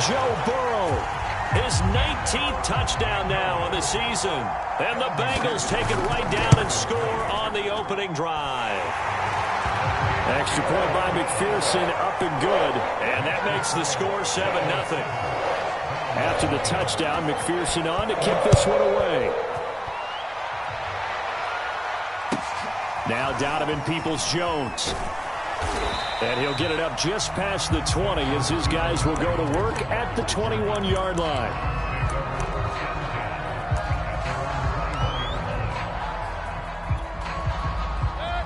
Joe Burrow, his 19th touchdown now on the season. And the Bengals take it right down and score on the opening drive. Extra point by McPherson, up and good. And that makes the score 7-0. After the touchdown, McPherson on to kick this one away. Now Donovan Peoples-Jones. And he'll get it up just past the 20 as his guys will go to work at the 21-yard line.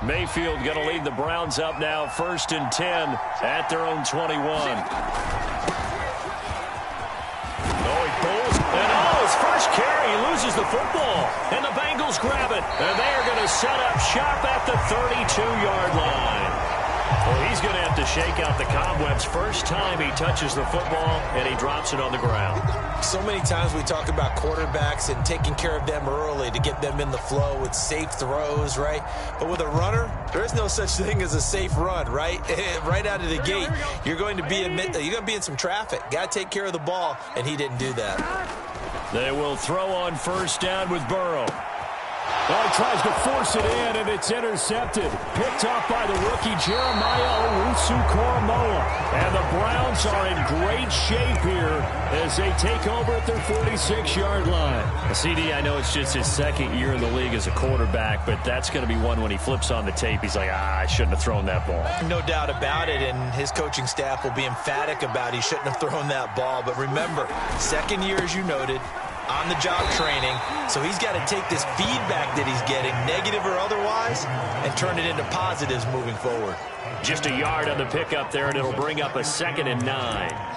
Mayfield going to lead the Browns up now, 1st and 10 at their own 21. His first carry, he loses the football, and the Bengals grab it, and they are going to set up shop at the 32-yard line. Well, he's going to have to shake out the cobwebs first time he touches the football, and he drops it on the ground. So many times we talk about quarterbacks and taking care of them early to get them in the flow with safe throws, right? But with a runner, there is no such thing as a safe run, right? Right out of the gate, you're going to be in some traffic. Got to take care of the ball, and he didn't do that. They will throw on 1st down with Burrow. Well, he tries to force it in, and it's intercepted. Picked off by the rookie Jeremiah Owusu-Koramoah. And the Browns are in great shape here as they take over at their 46-yard line. CD, I know it's just his 2nd year in the league as a quarterback, but that's going to be one when he flips on the tape. He's like, I shouldn't have thrown that ball. No doubt about it, and his coaching staff will be emphatic about he shouldn't have thrown that ball. But remember, 2nd year, as you noted, on-the-job training, so he's got to take this feedback that he's getting, negative or otherwise, and turn it into positives moving forward. Just a yard on the pickup there, and it'll bring up a 2nd and 9.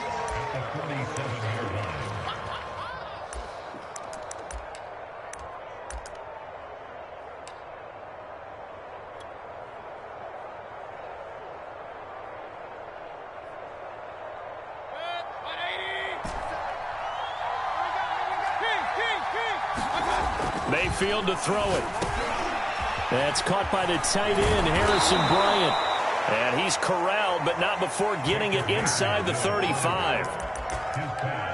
Mayfield to throw it. That's caught by the tight end, Harrison Bryant. And he's corralled, but not before getting it inside the 35.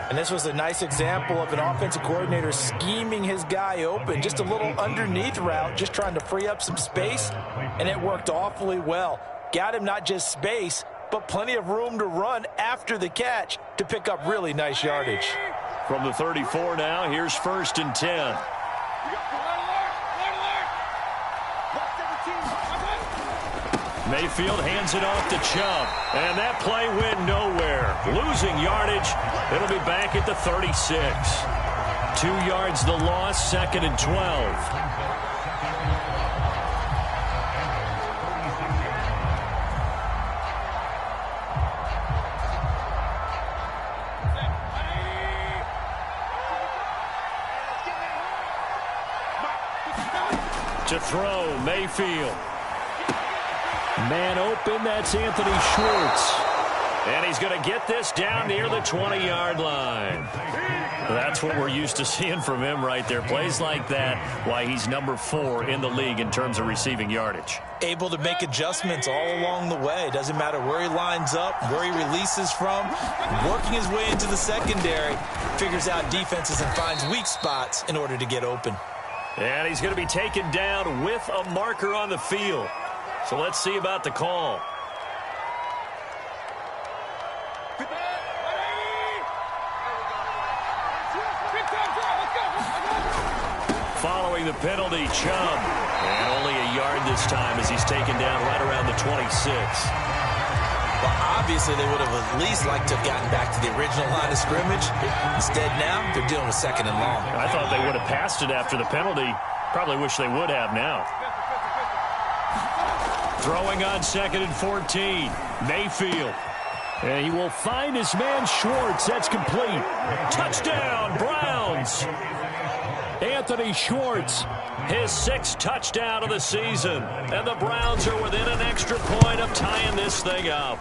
And this was a nice example of an offensive coordinator scheming his guy open. Just a little underneath route, just trying to free up some space, and it worked awfully well. Got him not just space, but plenty of room to run after the catch to pick up really nice yardage. From the 34 now, here's 1st and 10. Mayfield hands it off to Chubb, and that play went nowhere. Losing yardage, it'll be back at the 36. 2 yards the loss, 2nd and 12. To throw, Mayfield. Man open, that's Anthony Schwartz. And he's going to get this down near the 20-yard line. That's what we're used to seeing from him right there. Plays like that, why he's number 4 in the league in terms of receiving yardage. Able to make adjustments all along the way. Doesn't matter where he lines up, where he releases from. Working his way into the secondary, figures out defenses and finds weak spots in order to get open. And he's going to be taken down with a marker on the field. So let's see about the call. Following the penalty, Chubb. And only a yard this time as he's taken down right around the 26. Well, obviously they would have at least liked to have gotten back to the original line of scrimmage. Instead now, they're dealing with 2nd and long. I thought they would have passed it after the penalty. Probably wish they would have now. Throwing on 2nd and 14. Mayfield. And he will find his man Schwartz. That's complete. Touchdown, Browns. Anthony Schwartz, his 6th touchdown of the season. And the Browns are within an extra point of tying this thing up.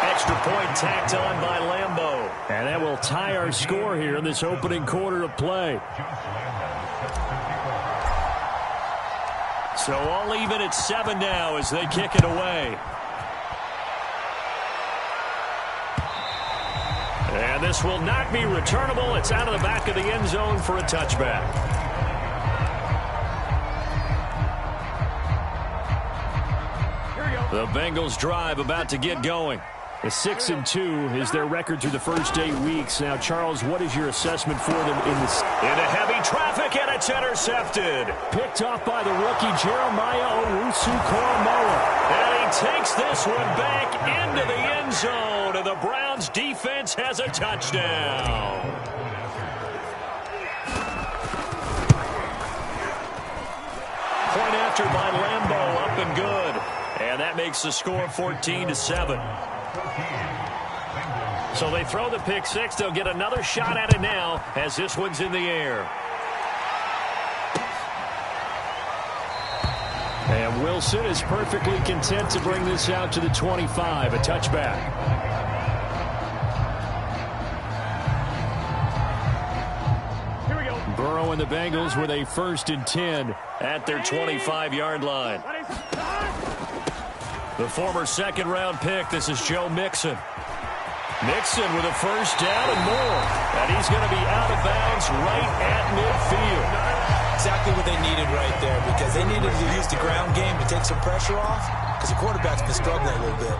Extra point tacked on by Lambeau. And that will tie our score here in this opening quarter of play. So all even at 7 now as they kick it away. And this will not be returnable. It's out of the back of the end zone for a touchback. The Bengals drive about to get going. The 6-2 is their record through the first 8 weeks. Now, Charles, what is your assessment for them in this? Into heavy traffic, and it's intercepted. Picked off by the rookie Jeremiah Owusu-Koramoah. And he takes this one back into the end zone, and the Browns defense has a touchdown. Point after by Lambeau, up and good. And that makes the score 14-7. So they throw the pick six. They'll get another shot at it now as this one's in the air. And Wilson is perfectly content to bring this out to the 25, a touchback. Here we go. Burrow and the Bengals with a 1st and 10 at their 25-yard line. The former 2nd-round pick, this is Joe Mixon. Mixon with a 1st down and more. And he's going to be out of bounds right at midfield. Exactly what they needed right there, because they needed to use the ground game to take some pressure off, because the quarterback's been struggling a little bit.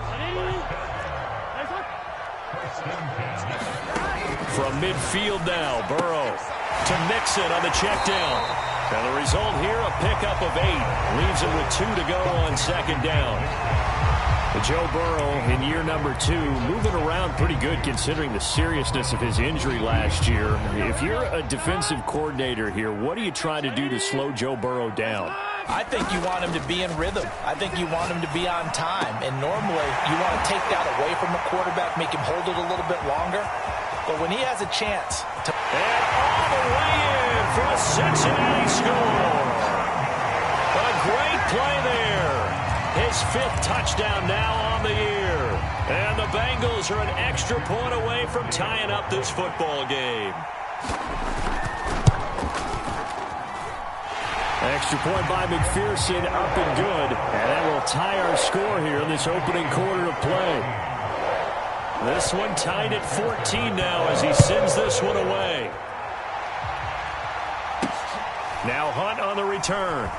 From midfield now, Burrow to Mixon on the check down. And the result here, a pickup of 8. Leaves it with 2 to go on 2nd down. Joe Burrow in year number 2, moving around pretty good considering the seriousness of his injury last year. If you're a defensive coordinator here, what do you try to do to slow Joe Burrow down? I think you want him to be in rhythm. I think you want him to be on time. And normally you want to take that away from a quarterback, make him hold it a little bit longer. But when he has a chance to... And all the way in for a Cincinnati score. A great play there. His 5th touchdown now on the year. And the Bengals are an extra point away from tying up this football game. Extra point by McPherson, up and good. And that will tie our score here in this opening quarter of play. This one tied at 14 now as he sends this one away. Now Hunt on the return.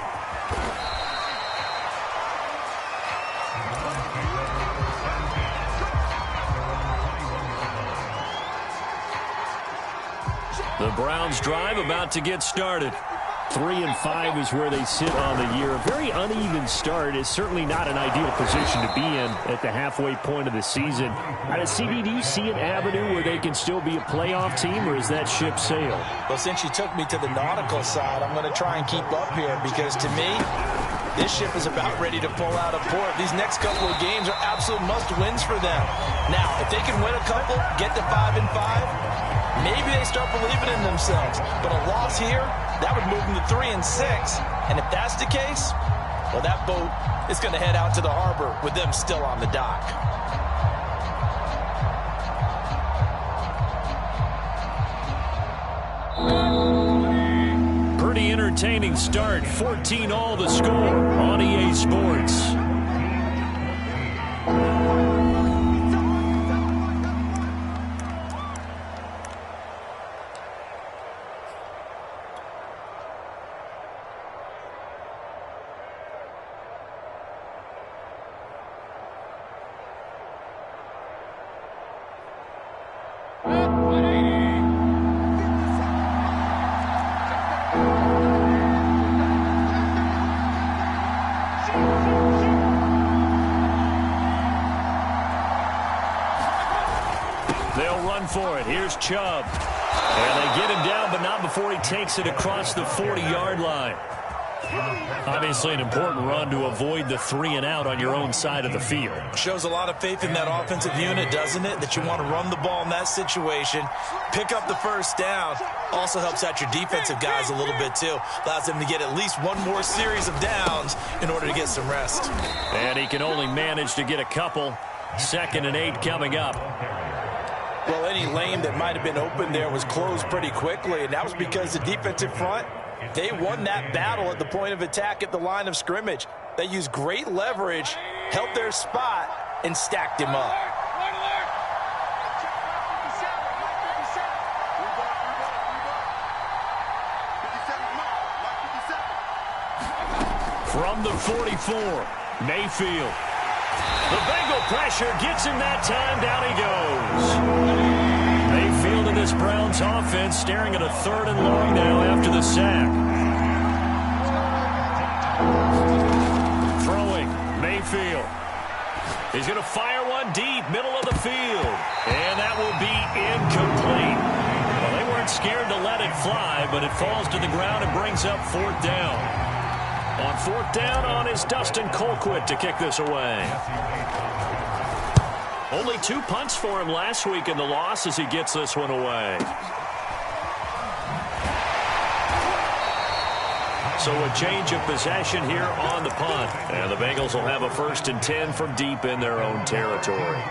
The Browns drive about to get started. 3-5 is where they sit on the year. A very uneven start is certainly not an ideal position to be in at the halfway point of the season. Out of CD, do you see an avenue where they can still be a playoff team, or is that ship sailed? Well, since you took me to the nautical side, I'm going to try and keep up here, because to me, this ship is about ready to pull out of port. These next couple of games are absolute must-wins for them. Now, if they can win a couple, get to 5-5, maybe they start believing in themselves. But a loss here, that would move them to 3-6. And if that's the case, well, that boat is going to head out to the harbor with them still on the dock. Pretty entertaining start. 14-all the score on EA Sports. For it. Here's Chubb. And they get him down, but not before he takes it across the 40-yard line. Obviously an important run to avoid the 3-and-out on your own side of the field. Shows a lot of faith in that offensive unit, doesn't it? That you want to run the ball in that situation, pick up the 1st down. Also helps out your defensive guys a little bit too. Allows them to get at least one more series of downs in order to get some rest. And he can only manage to get a couple. 2nd and 8 coming up. Well, any lane that might have been open there was closed pretty quickly, and that was because the defensive front, they won that battle at the point of attack at the line of scrimmage. They used great leverage, held their spot, and stacked him up. From the 44, Mayfield. The Bengal pressure gets him that time. Down he goes. Mayfield and this Browns offense staring at a 3rd and long now after the sack. Throwing, Mayfield. He's going to fire one deep, middle of the field. And that will be incomplete. Well, they weren't scared to let it fly, but it falls to the ground and brings up 4th down. On 4th down is Dustin Colquitt to kick this away. Only 2 punts for him last week in the loss as he gets this one away. So a change of possession here on the punt. And the Bengals will have a 1st and 10 from deep in their own territory.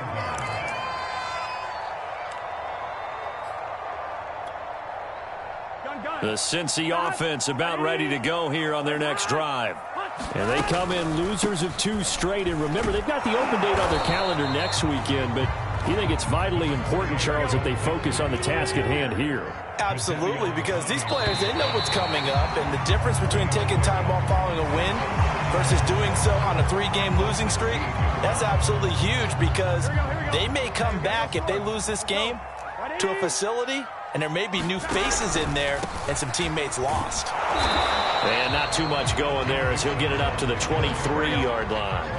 The Cincy offense about ready to go here on their next drive. And they come in losers of 2 straight. And remember, they've got the open date on their calendar next weekend. But you think it's vitally important, Charles, that they focus on the task at hand here? Absolutely, because these players, they know what's coming up. And the difference between taking time off following a win versus doing so on a 3-game losing streak, that's absolutely huge, because they may come back if they lose this game to a facility, and there may be new faces in there and some teammates lost. And not too much going there as he'll get it up to the 23-yard line.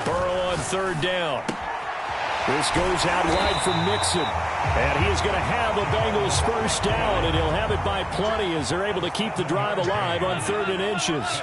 Burrow on 3rd down. This goes out wide for Mixon. And he is going to have a Bengals 1st down, and he'll have it by plenty as they're able to keep the drive alive on 3rd and inches.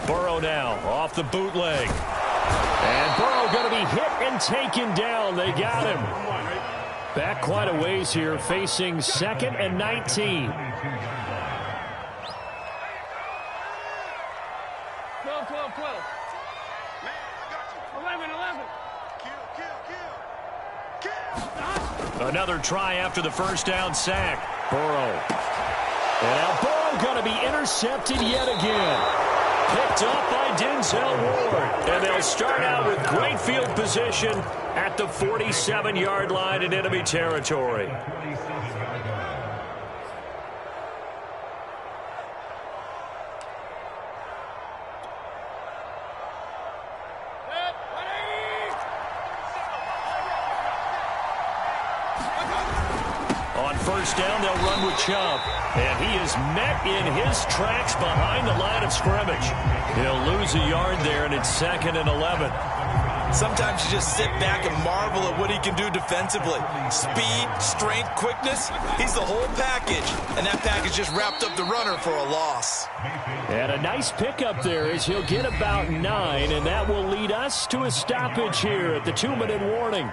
Burrow now off the bootleg. And Burrow going to be hit and taken down. They got him. Back quite a ways here, facing 2nd and 19. 12, 12, 12. Man, I got you. 11, 11. Kill. Another try after the 1st down sack. Burrow. And now Burrow going to be intercepted yet again. Picked up by Denzel Ward. And they'll start out with great field position at the 47-yard line in enemy territory. On 1st down, they'll run with Chubb. And he is met in his tracks behind the line of scrimmage. He'll lose a yard there, and it's 2nd and 11. Sometimes you just sit back and marvel at what he can do defensively. Speed, strength, quickness, he's the whole package. And that package just wrapped up the runner for a loss. And a nice pickup there as he'll get about 9, and that will lead us to a stoppage here at the 2-minute warning.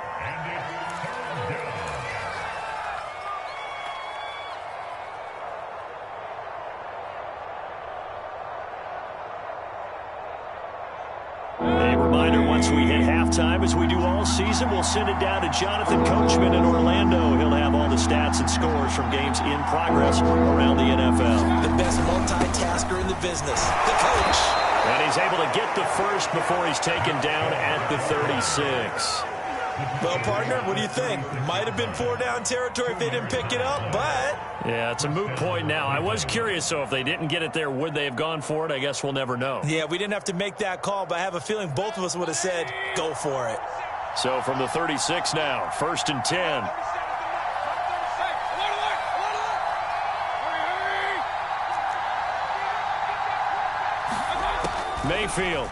We hit halftime, as we do all season. We'll send it down to Jonathan Coachman in Orlando. He'll have all the stats and scores from games in progress around the NFL. The best multitasker in the business, the coach. And he's able to get the first before he's taken down at the 36. Well, partner, what do you think? Might have been 4-down territory if they didn't pick it up, but... Yeah, it's a moot point now. I was curious, so if they didn't get it there, would they have gone for it? I guess we'll never know. Yeah, we didn't have to make that call, but I have a feeling both of us would have said, go for it. So from the 36 now, 1st and 10. Mayfield.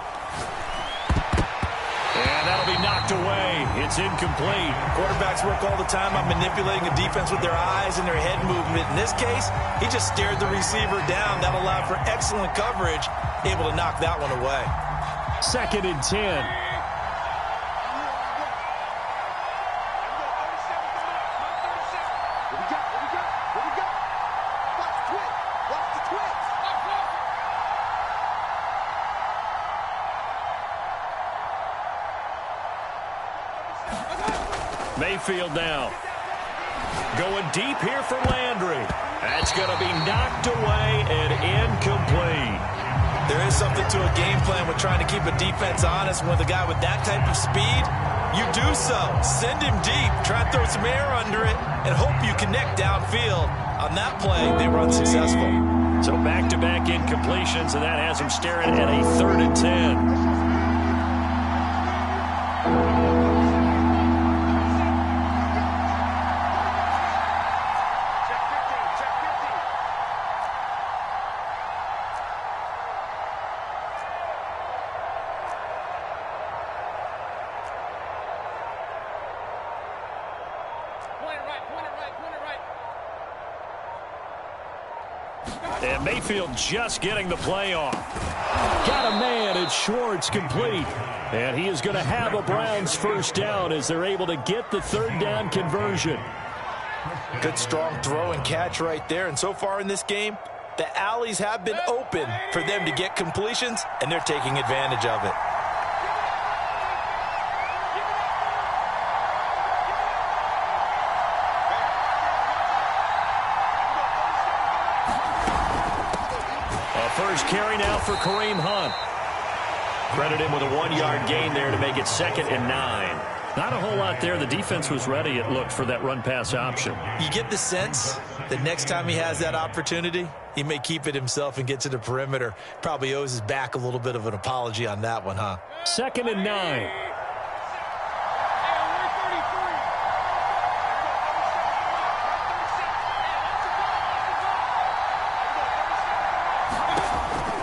And that'll be knocked away. It's incomplete. Quarterbacks work all the time on manipulating a defense with their eyes and their head movement. In this case, he just stared the receiver down. That allowed for excellent coverage, able to knock that one away. 2nd and 10. Mayfield now. Going deep here for Landry. That's going to be knocked away and incomplete. There is something to a game plan with trying to keep a defense honest. With a guy with that type of speed, you do so. Send him deep, try and throw some air under it, and hope you connect downfield. On that play, they were unsuccessful. So back-to-back incompletions, and that has them staring at a 3rd and 10. And Mayfield just getting the play off. Got a man at Schwartz, complete. And he is going to have a Browns first down as they're able to get the 3rd down conversion. Good strong throw and catch right there. And so far in this game, the alleys have been open for them to get completions, and they're taking advantage of it. First carry now for Kareem Hunt. Credit him with a 1-yard gain there to make it 2nd and 9. Not a whole lot there. The defense was ready, it looked, for that run-pass option. You get the sense that next time he has that opportunity, he may keep it himself and get to the perimeter. Probably owes his back a little bit of an apology on that one, huh? 2nd and 9.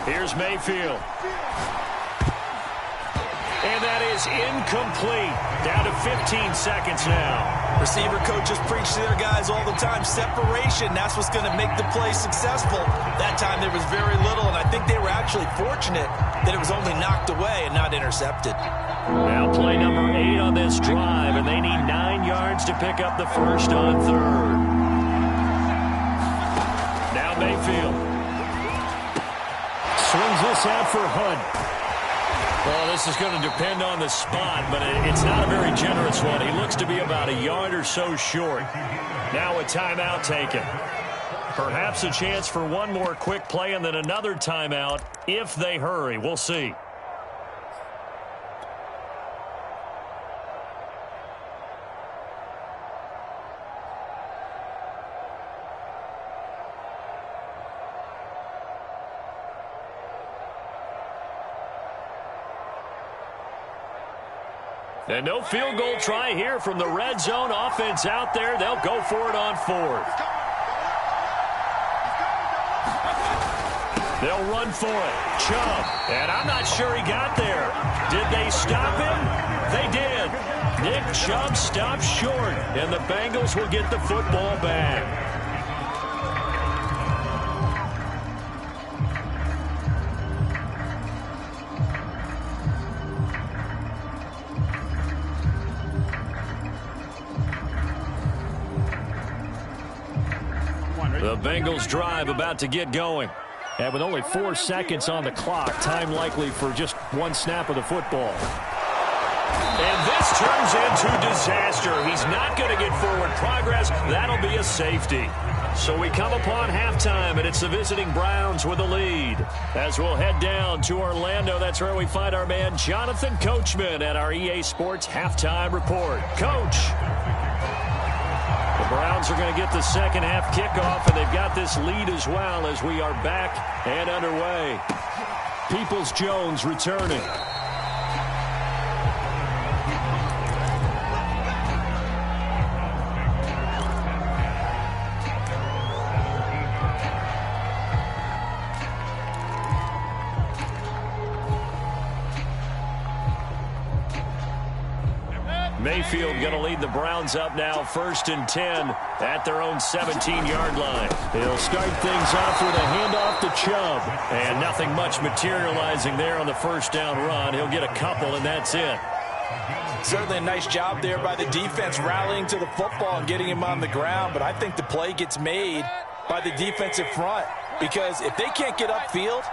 Here's Mayfield. And that is incomplete. Down to 15 seconds now. Receiver coaches preach to their guys all the time. Separation, that's what's going to make the play successful. That time there was very little, and I think they were actually fortunate that it was only knocked away and not intercepted. Now play number 8 on this drive, and they need 9 yards to pick up the first on 3rd. Now Mayfield. Swings this out for Hunt. Well, this is going to depend on the spot, but it's not a very generous one. He looks to be about a yard or so short. Now a timeout taken. Perhaps a chance for one more quick play and then another timeout if they hurry. We'll see. And no field goal try here from the red zone. Offense out there. They'll go for it on 4th. They'll run for it. Chubb. And I'm not sure he got there. Did they stop him? They did. Nick Chubb stopped short. And the Bengals will get the football back. The Bengals drive about to get going. And with only 4 seconds on the clock, time likely for just one snap of the football. And this turns into disaster. He's not going to get forward progress. That'll be a safety. So we come upon halftime, and it's the visiting Browns with the lead. As we'll head down to Orlando, that's where we find our man Jonathan Coachman at our EA Sports Halftime Report. Coach. The Browns are going to get the second half kickoff, and they've got this lead as well as we are back and underway. Peoples-Jones returning. Mayfield going to lead the Browns up now, 1st and 10 at their own 17-yard line. He'll start things off with a handoff to Chubb. And nothing much materializing there on the first down run. He'll get a couple, and that's it. Certainly a nice job there by the defense rallying to the football and getting him on the ground. But I think the play gets made by the defensive front. Because if they can't get upfield,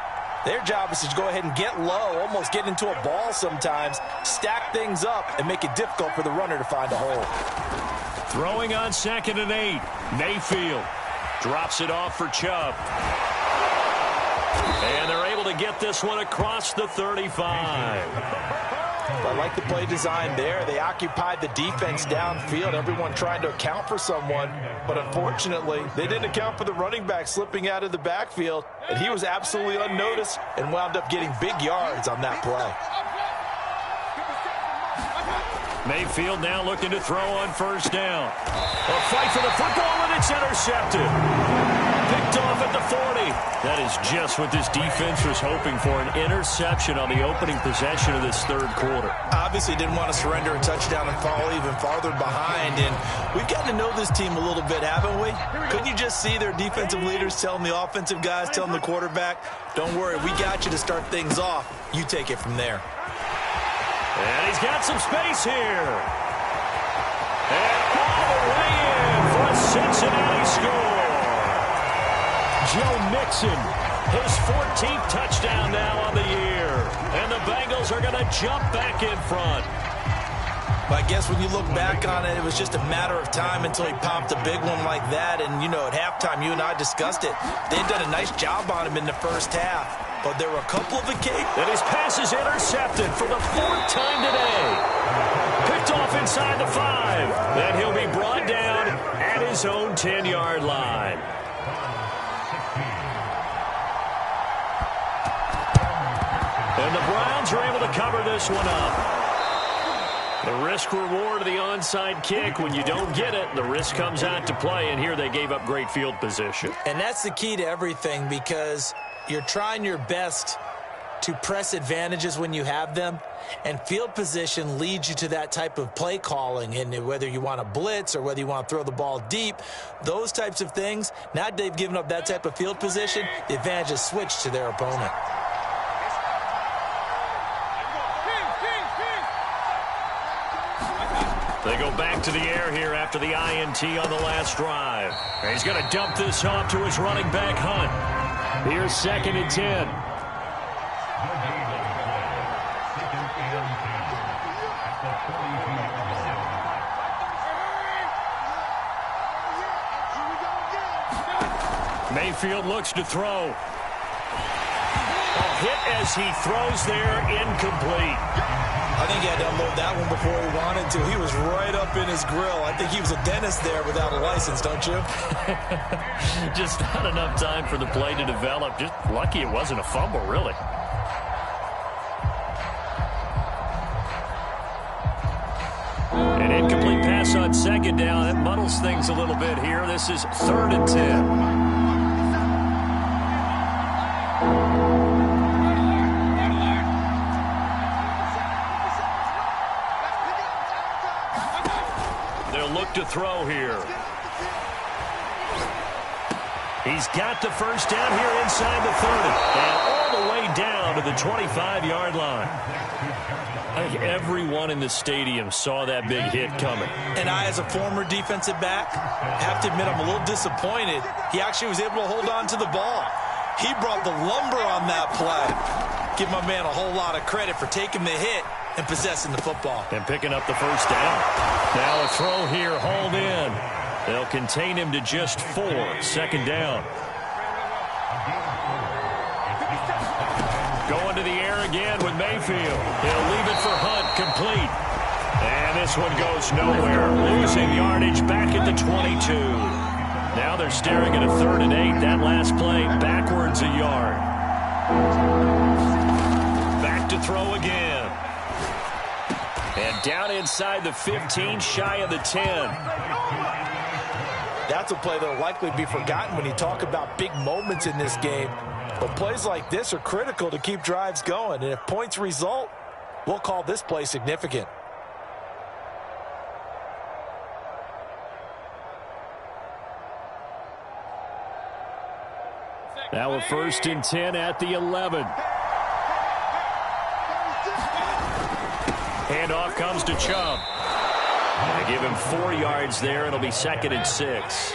their job is to go ahead and get low, almost get into a ball sometimes, stack things up, and make it difficult for the runner to find a hole. Throwing on 2nd and 8, Mayfield. Drops it off for Chubb. And they're able to get this one across the 35. I like the play design there. They occupied the defense downfield, everyone trying to account for someone. But unfortunately, they didn't account for the running back slipping out of the backfield. And he was absolutely unnoticed and wound up getting big yards on that play. Mayfield now looking to throw on first down. A fight for the football, and it's intercepted. Picked off at the 40. That is just what this defense was hoping for, an interception on the opening possession of this third quarter. Obviously didn't want to surrender a touchdown and fall even farther behind. And we've gotten to know this team a little bit, haven't we? Couldn't you just see their defensive leaders telling the offensive guys, telling the quarterback, don't worry, we got you to start things off. You take it from there. And he's got some space here. And all the way in for a Cincinnati score. Joe Mixon, his 14th touchdown now on the year. And the Bengals are going to jump back in front. But I guess when you look back on it, it was just a matter of time until he popped a big one like that. And, you know, at halftime, you and I discussed it. They'd done a nice job on him in the first half. But there were a couple of occasions. And his pass is intercepted for the 4th time today. Picked off inside the 5. Then he'll be brought down at his own 10-yard line. And the Browns are able to cover this one up. The risk-reward of the onside kick, when you don't get it, the risk comes out to play, and here they gave up great field position. And that's the key to everything, because you're trying your best to press advantages when you have them, and field position leads you to that type of play calling. And whether you want to blitz or whether you want to throw the ball deep, those types of things, now that they've given up that type of field position, the advantage is switched to their opponent. They go back to the air here after the INT on the last drive. And he's going to dump this off to his running back, Hunt. Here's 2nd and 10. Mayfield looks to throw. A hit as he throws there, incomplete. I think he had to unload that one before he wanted to. He was right up in his grill. I think he was a dentist there without a license, don't you? Just not enough time for the play to develop. Just lucky it wasn't a fumble, really. An incomplete pass on 2nd down. That muddles things a little bit here. This is 3rd and 10. To throw here. He's got the first down here inside the 30 and all the way down to the 25-yard line. I think everyone in the stadium saw that big hit coming. And I, as a former defensive back, have to admit I'm a little disappointed. He actually was able to hold on to the ball. He brought the lumber on that play. Give my man a whole lot of credit for taking the hit and possessing the football. And picking up the first down. Now a throw here, hauled in. They'll contain him to just 4. 2nd down. Going to the air again with Mayfield. He'll leave it for Hunt, complete. And this one goes nowhere. Losing yardage back at the 22. Now they're staring at a 3rd and 8. That last play, backwards a yard. Back to throw again. And down inside the 15, shy of the 10. That's a play that will likely be forgotten when you talk about big moments in this game. But plays like this are critical to keep drives going. And if points result, we'll call this play significant. Now a 1st and 10 at the 11. Handoff comes to Chubb. They give him 4 yards there. It'll be 2nd and 6.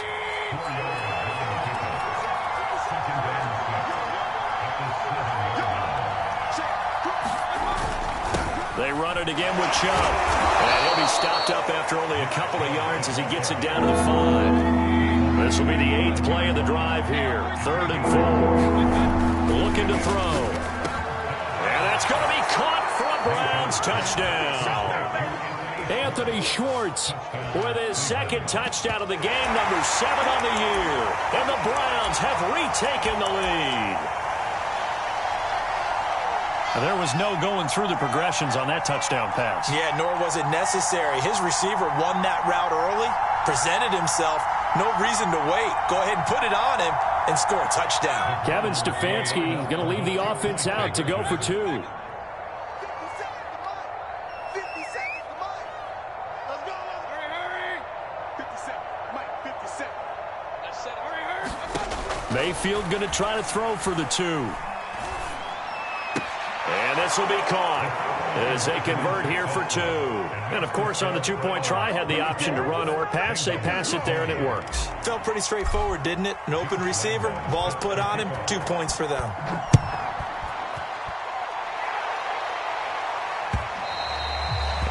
They run it again with Chubb. And he'll be stopped up after only a couple of yards as he gets it down to the 5. This will be the 8th play of the drive here. 3rd and 4. Looking to throw. And that's going to be caught for a Browns touchdown. Anthony Schwartz with his 2nd touchdown of the game, number 7 on the year. And the Browns have retaken the lead. There was no going through the progressions on that touchdown pass. Yeah, nor was it necessary. His receiver won that route early, presented himself. No reason to wait. Go ahead and put it on him and score a touchdown. Kevin Stefanski going to leave the offense out to go for 2. Mayfield going to try to throw for the 2. And this will be caught as they convert here for 2. And, of course, on the 2-point try, had the option to run or pass. They pass it there, and it works. Felt pretty straightforward, didn't it? An open receiver, ball's put on him, 2 points for them.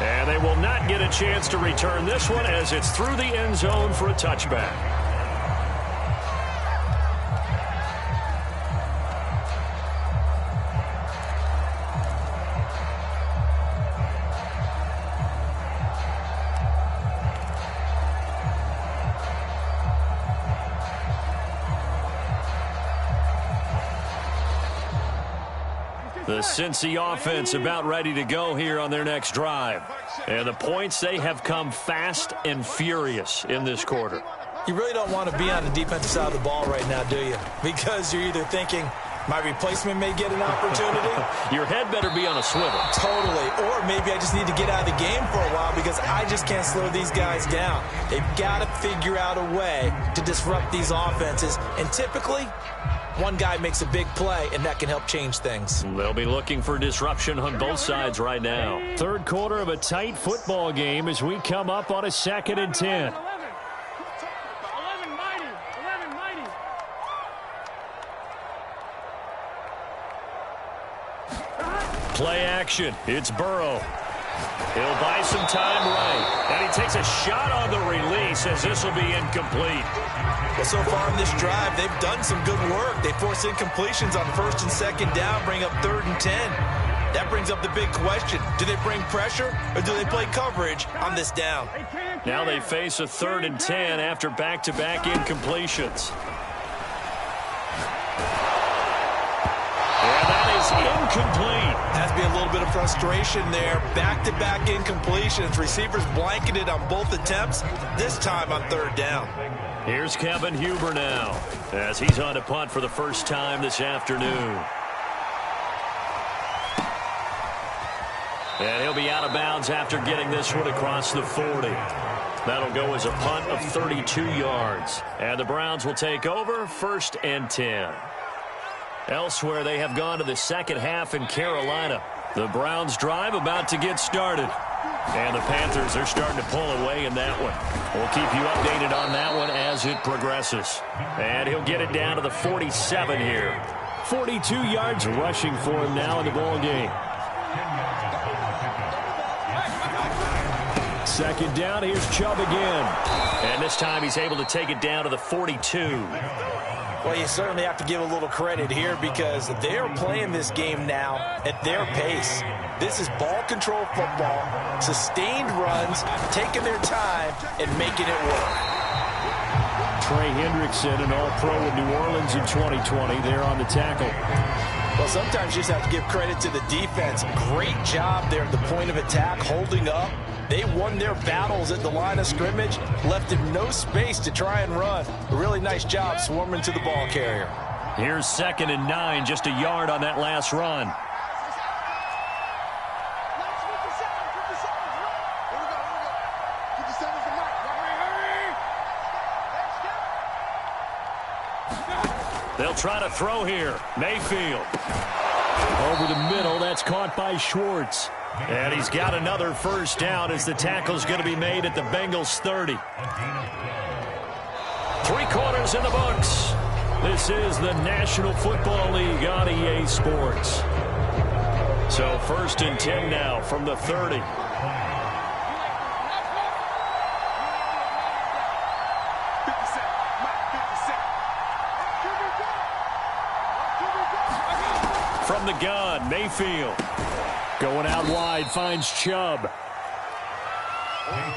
And they will not get a chance to return this one as it's through the end zone for a touchback. The Cincy offense about ready to go here on their next drive. And the points, they have come fast and furious in this quarter. You really don't want to be on the defensive side of the ball right now, do you? Because you're either thinking, my replacement may get an opportunity. Your head better be on a swivel. Totally. Or maybe I just need to get out of the game for a while because I just can't slow these guys down. They've got to figure out a way to disrupt these offenses. And typically, one guy makes a big play, and that can help change things. They'll be looking for disruption on both sides right now. 3rd quarter of a tight football game as we come up on a 2nd and 10. 11 mighty. Play action. It's Burrow. He'll buy some time right. And he takes a shot on the release as this will be incomplete. Well, so far in this drive, they've done some good work. They force incompletions on 1st and 2nd down, bring up 3rd and 10. That brings up the big question. Do they bring pressure or do they play coverage on this down? Now they face a 3rd and 10 after back-to-back incompletions. And that is incomplete. Has to be a little bit of frustration there. Back-to-back incompletions. Receivers blanketed on both attempts, this time on 3rd down. Here's Kevin Huber now as he's on to punt for the first time this afternoon. And he'll be out of bounds after getting this one across the 40. That'll go as a punt of 32 yards. And the Browns will take over 1st and 10. Elsewhere, they have gone to the 2nd half in Carolina. The Browns drive about to get started. And the Panthers are starting to pull away in that one. We'll keep you updated on that one as it progresses. And he'll get it down to the 47 here. 42 yards rushing for him now in the ball game. 2nd down, here's Chubb again. And this time he's able to take it down to the 42. Well, you certainly have to give a little credit here because they're playing this game now at their pace. This is ball control football, sustained runs, taking their time, and making it work. Trey Hendrickson, an all-pro in New Orleans in 2020, there on the tackle. Well, sometimes you just have to give credit to the defense. Great job there at the point of attack, holding up. They won their battles at the line of scrimmage, left him no space to try and run. A really nice job swarming to the ball carrier. Here's 2nd and 9, just a yard on that last run. They'll try to throw here. Mayfield. Over the middle, that's caught by Schwartz. And he's got another 1st down as the tackle's going to be made at the Bengals 30. 3 quarters in the books. This is the National Football League on EA Sports. So 1st and 10 now from the 30. gun. Mayfield going out wide, finds Chubb.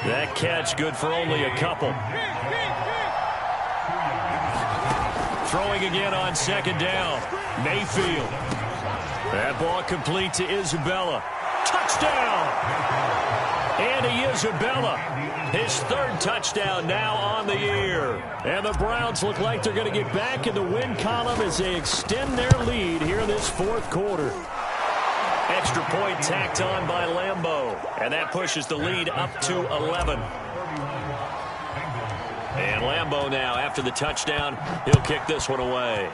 That catch good for only a couple. Throwing again on second down. Mayfield. That ball complete to Isabella. Touchdown! Andy Isabella. His third touchdown now on the year. And the Browns look like they're going to get back in the win column as they extend their lead here in this fourth quarter. Extra point tacked on by Lambeau. And that pushes the lead up to 11. And Lambeau now, after the touchdown, he'll kick this one away.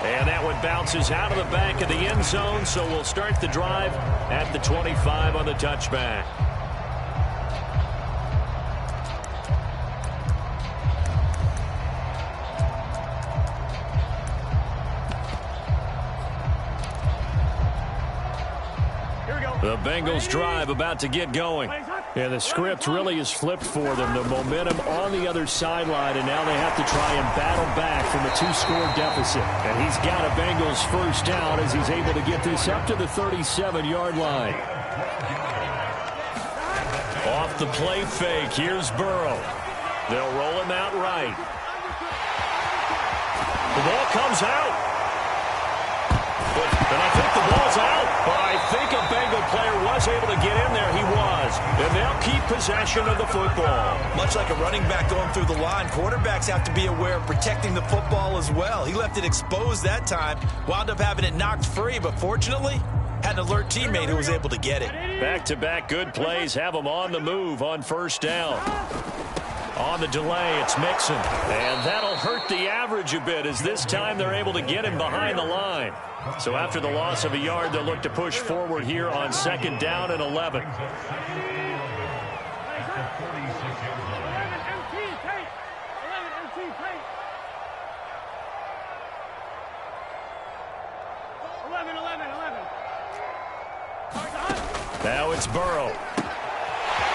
And that one bounces out of the back of the end zone, so we'll start the drive at the 25 on the touchback. The Bengals drive about to get going. And the script really is flipped for them. The momentum on the other sideline, and now they have to try and battle back from a two-score deficit. And he's got a Bengals first down as he's able to get this up to the 37-yard line. Off the play fake, here's Burrow. They'll roll him out right. The ball comes out. And I think the ball's out. But I think a Bengal player was able to get in there. He was. And they'll keep possession of the football. Much like a running back going through the line, quarterbacks have to be aware of protecting the football as well. He left it exposed that time, wound up having it knocked free, but fortunately, had an alert teammate who was able to get it. Back-to-back good plays have them on the move on first down. On the delay, it's Mixon. And that'll hurt the average a bit as this time they're able to get him behind the line. So after the loss of a yard, they'll look to push forward here on second down and 11. Now it's Burrow.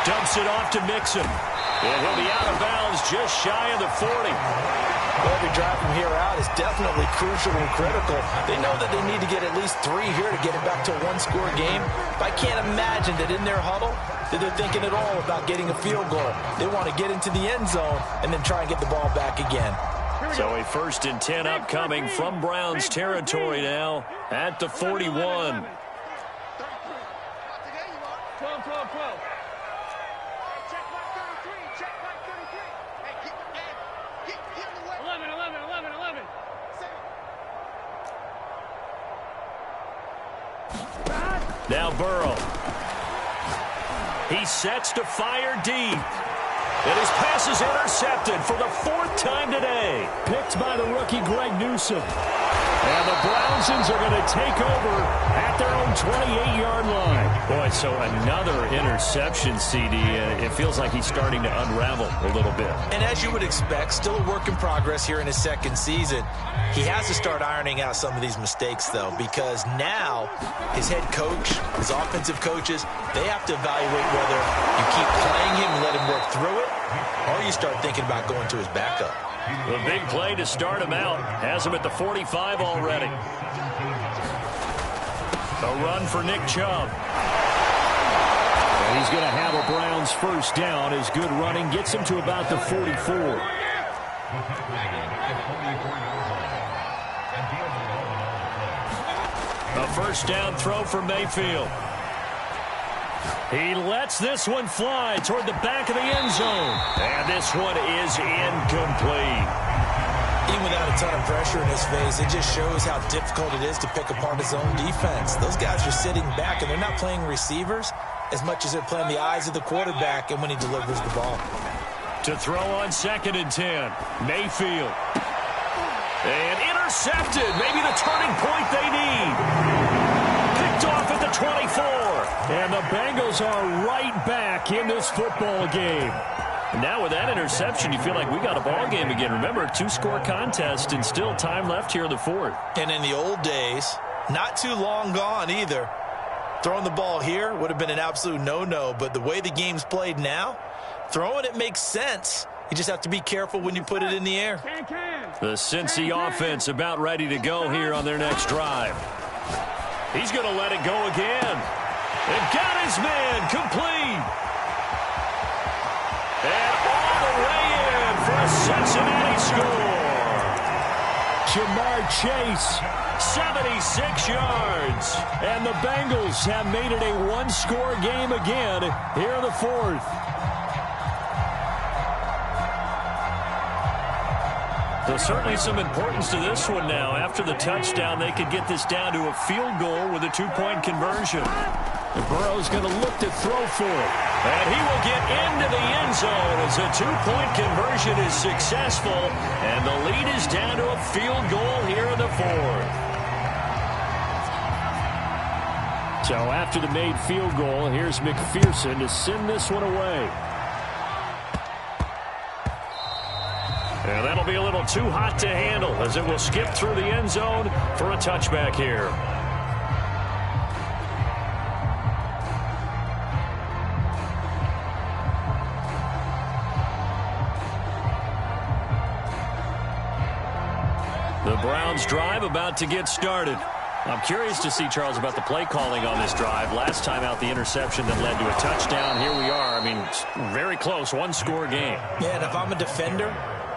Dumps it off to Mixon. And he'll be out of bounds just shy of the 40. Every drive from here out is definitely crucial and critical. They know that they need to get at least 3 here to get it back to a one-score game. But I can't imagine that in their huddle that they're thinking at all about getting a field goal. They want to get into the end zone and then try and get the ball back again. So a 1st and 10 upcoming from Browns territory now at the 41. 12, 12, 12. Now Burrow. He sets to fire deep. And his pass is intercepted for the 4th time today. Picked by the rookie Greg Newsome. And the Brownsons are going to take over at their own 28-yard line. Boy, so another interception, CD. It feels like he's starting to unravel a little bit. And as you would expect, still a work in progress here in his second season. He has to start ironing out some of these mistakes, though, because now his head coach, his offensive coaches, they have to evaluate whether you keep playing him and let him work through it, or you start thinking about going to his backup. The big play to start him out has him at the 45 already. A run for Nick Chubb. And he's going to have a Browns first down as good running gets him to about the 44. A first down throw for Mayfield. He lets this one fly toward the back of the end zone. And this one is incomplete. Even without a ton of pressure in his face, it just shows how difficult it is to pick apart his own defense. Those guys are sitting back, and they're not playing receivers as much as they're playing the eyes of the quarterback and when he delivers the ball. To throw on 2nd and 10, Mayfield. And intercepted. Maybe the turning point they need. Picked off at the 24. And the Bengals are right back in this football game. Now with that interception, you feel like we got a ball game again. Remember, a 2-score contest and still time left here in the 4th. And in the old days, not too long gone either, throwing the ball here would have been an absolute no-no. But the way the game's played now, throwing it makes sense. You just have to be careful when you put it in the air. Can. The Cincy offense about ready to go here on their next drive. He's going to let it go again. They've got his man complete. And all the way in for a Cincinnati score. Jamar Chase, 76 yards. And the Bengals have made it a one-score game again here in the fourth. So certainly some importance to this one now. After the touchdown, they could get this down to a field goal with a two-point conversion. Burrow's going to look to throw for it. And he will get into the end zone as a two-point conversion is successful. And the lead is down to a field goal here in the fourth. So after the made field goal, here's McPherson to send this one away. And that'll be a little too hot to handle as it will skip through the end zone for a touchback here. The Browns drive about to get started. I'm curious to see, Charles, about the play calling on this drive. Last time out, the interception that led to a touchdown. Here we are. I mean, very close, one-score game. Yeah, and if I'm a defender,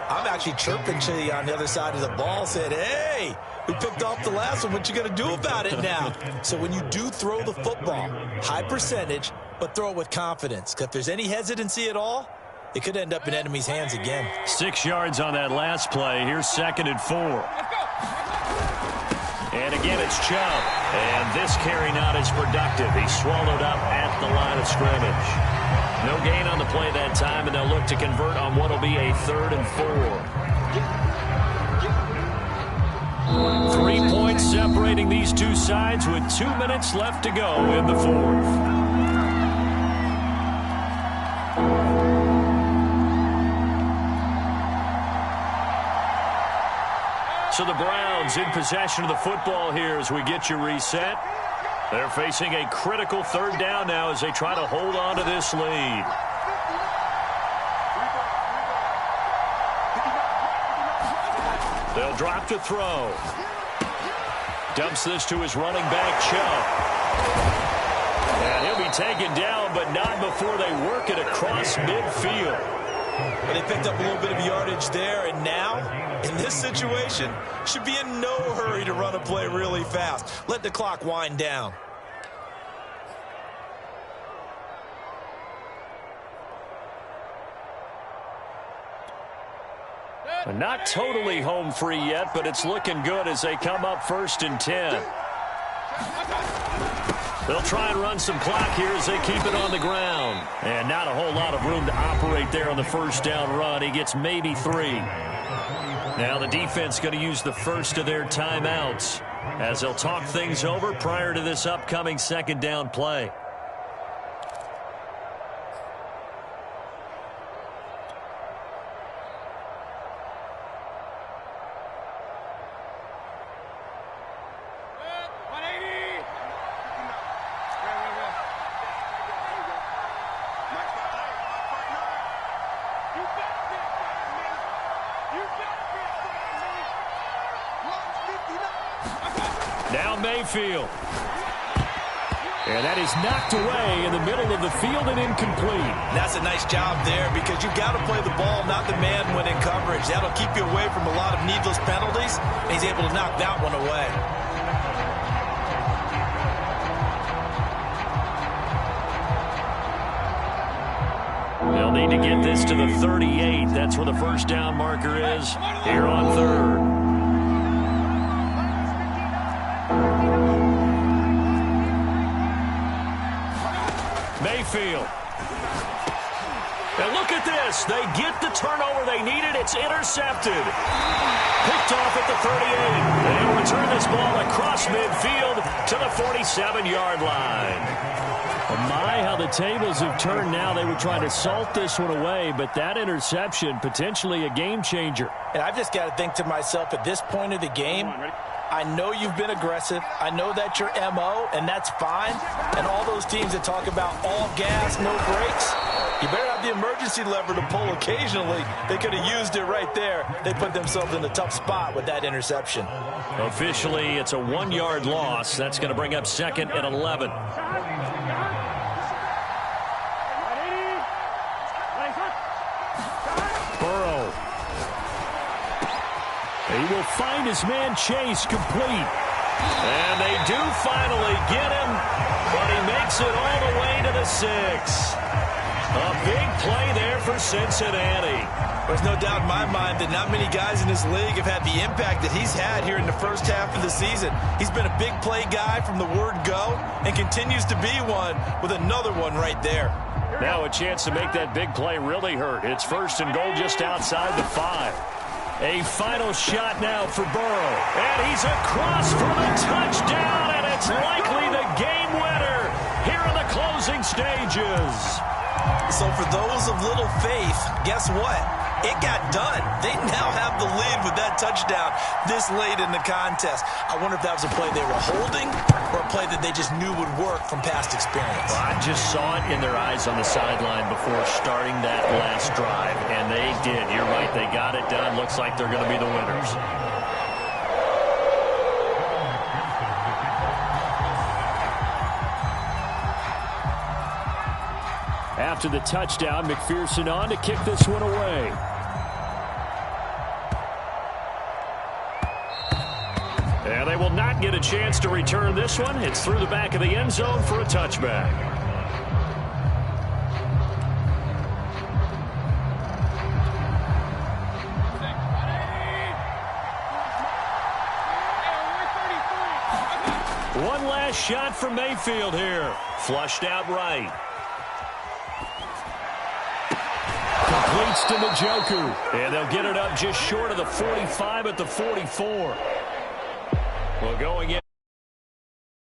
I'm actually chirping to you on the other side of the ball, saying, hey, we picked off the last one. What you going to do about it now? So when you do throw the football, high percentage, but throw it with confidence. Because if there's any hesitancy at all, it could end up in enemy's hands again. 6 yards on that last play. Here's 2nd and 4. And again, it's Chubb. And this carry not as productive. He's swallowed up at the line of scrimmage. No gain on the play that time, and they'll look to convert on what will be a 3rd and 4. 3 points separating these two sides with 2 minutes left to go in the fourth. So the Browns in possession of the football here as we get you reset. They're facing a critical 3rd down now as they try to hold on to this lead. They'll drop to throw. Dumps this to his running back, Chubb. And he'll be taken down, but not before they work it across midfield. But they picked up a little bit of yardage there, and now, in this situation, should be in no hurry to run a play really fast. Let the clock wind down. Not totally home free yet, but it's looking good as they come up 1st and 10. They'll try and run some clock here as they keep it on the ground. And not a whole lot of room to operate there on the 1st down run. He gets maybe 3. Now the defense going to use the first of their timeouts as they'll talk things over prior to this upcoming 2nd down play. Now Mayfield. And that is knocked away in the middle of the field and incomplete. That's a nice job there because you got to play the ball, not the man when in coverage. That'll keep you away from a lot of needless penalties, and he's able to knock that one away. They'll need to get this to the 38. That's where the 1st down marker is here on 3rd. Mayfield. And look at this. They get the turnover they needed. It's intercepted. Picked off at the 38. They'll return this ball across midfield to the 47-yard line. Well, my, how the tables have turned now. They would try to salt this one away, but that interception, potentially a game changer. And I've just got to think to myself, at this point of the game, I know you've been aggressive. I know that's your MO, and that's fine. And all those teams that talk about all gas, no brakes, you better have the emergency lever to pull occasionally. They could have used it right there. They put themselves in a tough spot with that interception. Officially, it's a 1-yard loss. That's going to bring up 2nd and 11. Burrow. He will find his man Chase complete. And they do finally get him, but he makes it all the way to the 6. A big play there for Cincinnati. There's no doubt in my mind that not many guys in this league have had the impact that he's had here in the first half of the season. He's been a big play guy from the word go and continues to be one with another one right there. Now a chance to make that big play really hurt. It's 1st and goal just outside the 5. A final shot now for Burrow. And he's across for the touchdown, and it's likely the game winner here in the closing stages. So for those of little faith, guess what? It got done. They now have the lead with that touchdown this late in the contest. I wonder if that was a play they were holding or a play that they just knew would work from past experience. Well, I just saw it in their eyes on the sideline before starting that last drive, and they did. You're right. They got it done. Looks like they're going to be the winners. After the touchdown, McPherson on to kick this one away. And they will not get a chance to return this one. It's through the back of the end zone for a touchback. One last shot for Mayfield here. Flushed out right. Completes to Njoku. And they'll get it up just short of the 45 at the 44. Well, going in.